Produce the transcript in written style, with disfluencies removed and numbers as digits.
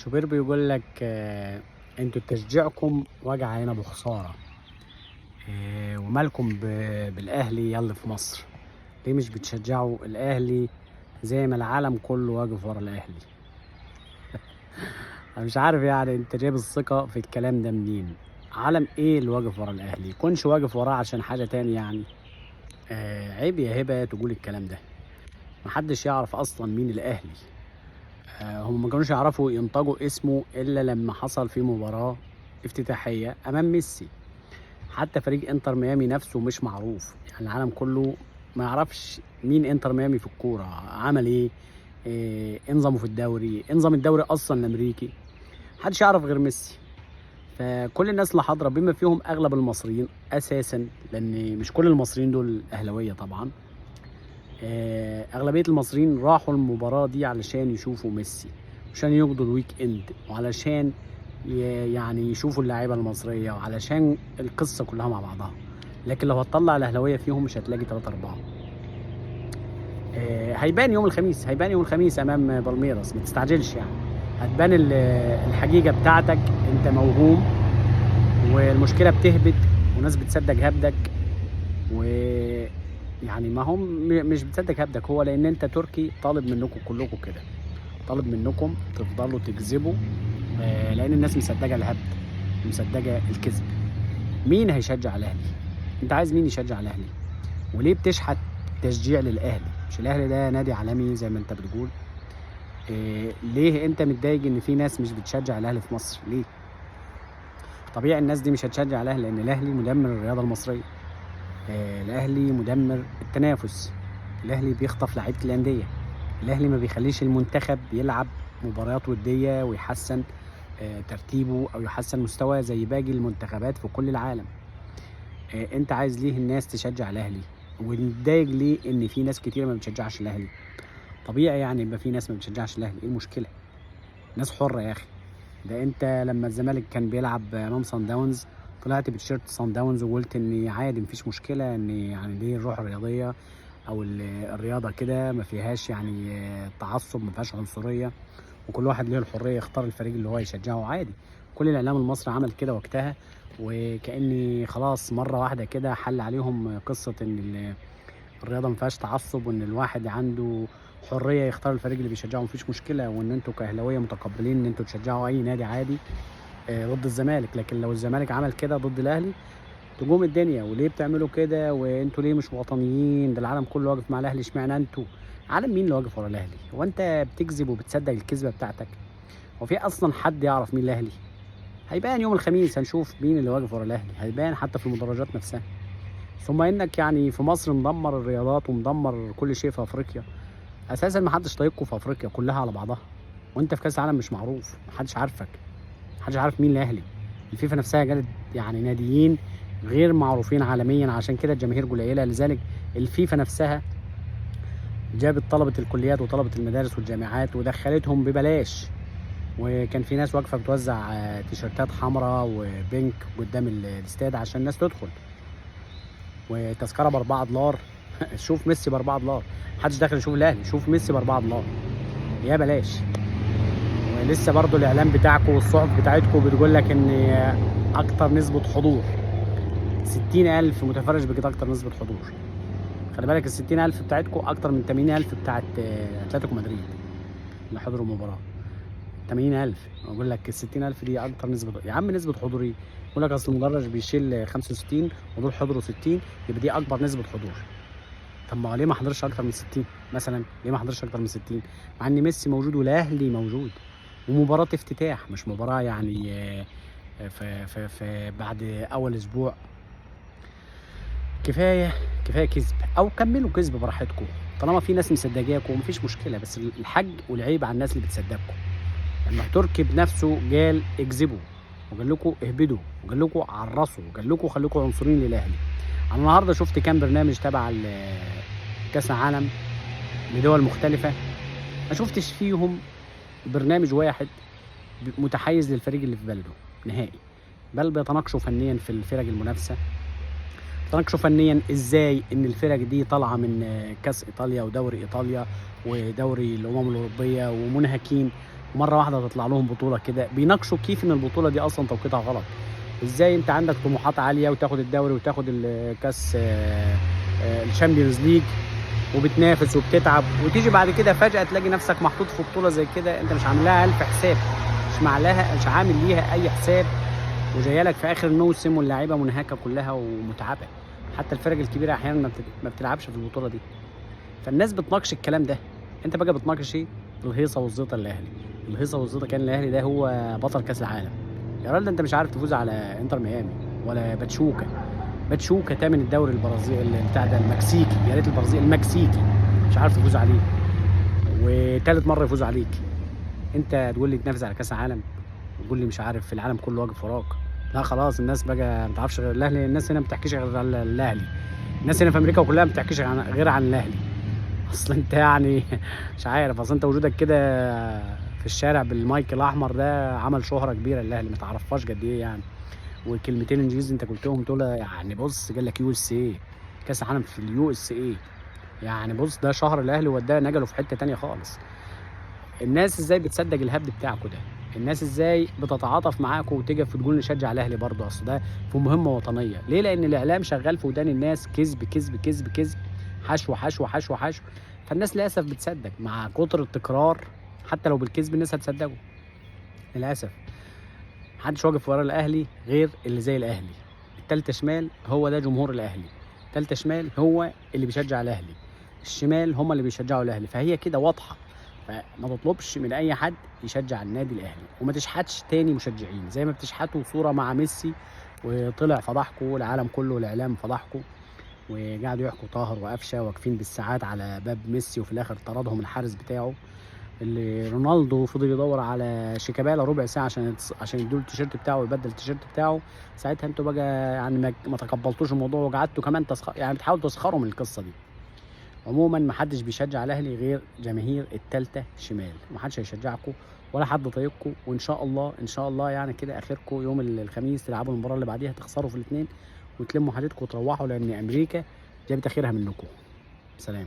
شوبير بيقول لك انتوا تشجيعكم وجع هنا بخساره. ومالكم بالاهلي يلا في مصر؟ ليه مش بتشجعوا الاهلي زي ما العالم كله واقف ورا الاهلي؟ انا مش عارف يعني انت جايب الثقه في الكلام ده منين؟ عالم ايه اللي واقف ورا الاهلي؟ يكونش واقف وراه عشان حاجه تاني يعني. عيب يا هبه تقول الكلام ده. محدش يعرف اصلا مين الاهلي. هم ما كانوش يعرفوا ينطقوا اسمه الا لما حصل في مباراه افتتاحيه امام ميسي. حتى فريق انتر ميامي نفسه مش معروف، يعني العالم كله ما يعرفش مين انتر ميامي في الكوره، عمل ايه، انظموا في الدوري، انظم الدوري اصلا الامريكي، محدش يعرف غير ميسي. فكل الناس اللي حاضره بما فيهم اغلب المصريين اساسا، لان مش كل المصريين دول اهلاويه طبعا، اغلبيه المصريين راحوا المباراه دي علشان يشوفوا ميسي، عشان يقضوا الويك اند، وعلشان يعني يشوفوا اللعيبه المصريه، وعلشان القصه كلها مع بعضها. لكن لو هتطلع الاهلاويه فيهم مش هتلاقي 3 4. هيبان يوم الخميس، هيبان يوم الخميس امام بالميراس، ما تستعجلش يعني. هتبان الحقيقه بتاعتك. انت موهوم، والمشكله بتهبد، وناس بتصدق هبدك. ويعني ما هم مش بتصدق هبدك، هو لان انت تركي طالب منكم كلكم كده، طالب منكم تفضلوا تكذبوا، لان الناس مصدقه الهبد، مصدقه الكذب. مين هيشجع الاهلي؟ انت عايز مين يشجع الاهلي؟ وليه بتشحت تشجيع للاهلي؟ مش الاهلي ده نادي عالمي زي ما انت بتقول؟ ليه انت متضايق ان في ناس مش بتشجع الاهلي في مصر؟ ليه؟ طبيعي الناس دي مش هتشجع الاهلي، لان الاهلي مدمر الرياضه المصريه. الاهلي مدمر التنافس، الاهلي بيخطف لعيبه الانديه، الاهلي ما بيخليش المنتخب يلعب مباريات وديه ويحسن ترتيبه او يحسن مستواه زي باقي المنتخبات في كل العالم. انت عايز ليه الناس تشجع الاهلي؟ ومتضايق ليه ان في ناس كتير ما بتشجعش الاهلي؟ طبيعي يعني يبقى في ناس ما بتشجعش الاهلي، ايه المشكله؟ ناس حره يا اخي. ده انت لما الزمالك كان بيلعب امام صن داونز طلعت بتيشيرت صن داونز وقلت ان عادي مفيش مشكله، ان يعني دي الروح الرياضيه او الرياضه كده ما فيهاش يعني تعصب، ما فيهاش عنصريه، وكل واحد له الحريه يختار الفريق اللي هو يشجعه عادي. كل الاعلام المصري عمل كده وقتها، وكاني خلاص مره واحده كده حل عليهم قصه ان الرياضه ما فيهاش تعصب، وان الواحد عنده حريه يختار الفريق اللي بيشجعه مفيش مشكله، وان انتوا كاهلاويه متقبلين ان انتوا تشجعوا اي نادي عادي ضد الزمالك. لكن لو الزمالك عمل كده ضد الاهلي تقوم الدنيا. وليه بتعملوا كده؟ وانتوا ليه مش وطنيين؟ ده العالم كله واقف مع الاهلي، اشمعنى انتوا؟ عالم مين اللي واقف ورا الاهلي؟ هو انت بتكذب وبتصدق الكذبه بتاعتك؟ هو في اصلا حد يعرف مين الاهلي؟ هيبان يوم الخميس، هنشوف مين اللي واقف ورا الاهلي، هيبان حتى في المدرجات نفسها. ثم انك يعني في مصر مدمر الرياضات ومدمر كل شيء في افريقيا. اساسا ما حدش طايقكم في افريقيا كلها على بعضها، وانت في كاس العالم مش معروف، ما حدش عارفك، ما حدش عارف مين الاهلي. الفيفا نفسها جالت يعني ناديين غير معروفين عالميا، عشان كده الجماهير قليله. لذلك الفيفا نفسها جابت طلبه الكليات وطلبه المدارس والجامعات ودخلتهم ببلاش، وكان في ناس واقفه بتوزع تيشيرتات حمراء وبينك قدام الاستاد عشان الناس تدخل، وتذكره ب4 دولار. شوف ميسي ب4 دولار، محدش داخل يشوف الاهلي، شوف ميسي ب4 دولار يا بلاش. ولسه برضو الاعلام بتاعكم والصحف بتاعتكم بتقول لك ان اكتر نسبه حضور 60,000 متفرج بكده، اكتر نسبه حضور. خلي بالك ال60,000 بتاعتكم اكتر من 80,000 بتاعت اتلتيكو مدريد اللي حضروا المباراه. 80,000، اقول لك ال60,000 دي اكتر نسبه يا عم. نسبه حضور ايه؟ يقول لك اصل المدرج بيشيل 65 ودول حضروا 60، يبقى دي اكبر نسبه حضور. طب ما ليه ما حضرش اكتر من 60 مثلا؟ ليه ما حضرش اكتر من 60؟ مع ان ميسي موجود والاهلي موجود، ومباراه افتتاح مش مباراه يعني في بعد اول اسبوع. كفايه كفايه كذب، او كملوا كذب براحتكم طالما في ناس مصدقاكم ومفيش مشكله، بس الحج والعيب على الناس اللي بتصدقكم. لما تركي بنفسه قال اكذبوا، وقال لكم اهبدوا، وقال لكم عرصوا، وقال لكم خليكم عنصريين للاهلي. انا النهارده شفت كام برنامج تبع كاس العالم لدول مختلفه، ما شفتش فيهم برنامج واحد متحيز للفريق اللي في بلده نهائي، بل بيتناقشوا فنيا في الفرق المنافسه، بيتناقشوا فنيا ازاي ان الفرق دي طالعه من كاس ايطاليا ودوري ايطاليا ودوري الامم الاوروبيه ومنهكين، ومره واحده تطلع لهم بطوله كده. بيناقشوا كيف ان البطوله دي اصلا توقيتها غلط. ازاي انت عندك طموحات عاليه وتاخد الدوري وتاخد الكاس الشامبيونز ليج وبتنافس وبتتعب، وتيجي بعد كده فجاه تلاقي نفسك محطوط في بطوله زي كده انت مش عامل لها الف حساب، مش عامل ليها اي حساب، وجايه لك في اخر الموسم واللعيبه منهكه كلها ومتعبه. حتى الفرق الكبيره احيانا ما بتلعبش في البطوله دي. فالناس بتناقش الكلام ده. انت بقى بتناقش ايه؟ الهيصه والزيطه الاهلي. الهيصه والزيطه كان الاهلي ده هو بطل كاس العالم. يا راجل انت مش عارف تفوز على انتر ميامي ولا باتشوكا تامن الدوري البرازيلي بتاع ده المكسيكي، يا ريت البرازيل المكسيكي مش عارف تفوز عليه، وثالث مره يفوز عليك. انت تقول لي تنافس على كاس العالم وتقول لي مش عارف في العالم كله واقف وراك؟ لا خلاص، الناس بقى ما تعرفش غير الاهلي. الناس هنا ما بتحكيش غير عن الاهلي. الناس هنا في امريكا كلها ما بتحكيش غير عن الاهلي. اصل انت يعني مش عارف، اصل انت وجودك كده في الشارع بالمايك الاحمر ده عمل شهره كبيره للاهلي ما تعرفهاش قد ايه يعني. وكلمتين انجليزي انت قلتهم دول يعني بص قال لك يو اس اي، كاس العالم في اليو اس اي. يعني بص ده شهر الاهلي وداه نقله في حته تانية خالص. الناس ازاي بتصدق الهبد بتاعكوا ده؟ الناس ازاي بتتعاطف معاكوا وتقف وتقول نشجع الاهلي برضه؟ اصل ده في مهمه وطنيه. ليه؟ لان الاعلام شغال في ودان الناس كذب كذب كذب كذب، حشو حشو حشو حشو. فالناس للاسف بتصدق مع كتر التكرار. حتى لو بالكذب الناس هتصدقه للاسف. محدش واقف ورا الاهلي غير اللي زي الاهلي. التالتة شمال هو ده جمهور الاهلي. التالتة شمال هو اللي بيشجع الاهلي، الشمال هم اللي بيشجعوا الاهلي. فهي كده واضحه. فما تطلبش من اي حد يشجع النادي الاهلي، وما تشحتش تاني مشجعين زي ما بتشحتوا صوره مع ميسي وطلع فضحكوا العالم كله والاعلام فضحكوا، وقعدوا يحكوا طاهر وقفشه واقفين بالساعات على باب ميسي وفي الاخر طردهم الحارس بتاعه. اللي رونالدو فضل يدور على شيكابالا ربع ساعه عشان يدوا التيشيرت بتاعه ويبدل التيشيرت بتاعه. ساعتها انتوا بقى يعني ما تقبلتوش الموضوع وقعدتوا كمان يعني بتحاولوا تسخروا من القصه دي. عموما محدش بيشجع الاهلي غير جماهير التالتة شمال. محدش هيشجعكم ولا حد طايقكم، وان شاء الله ان شاء الله يعني كده اخركم يوم الخميس تلعبوا المباراه اللي بعديها تخسروا في الاثنين وتلموا حاجتكم وتروحوا، لان امريكا جابت اخرها منكم. سلام.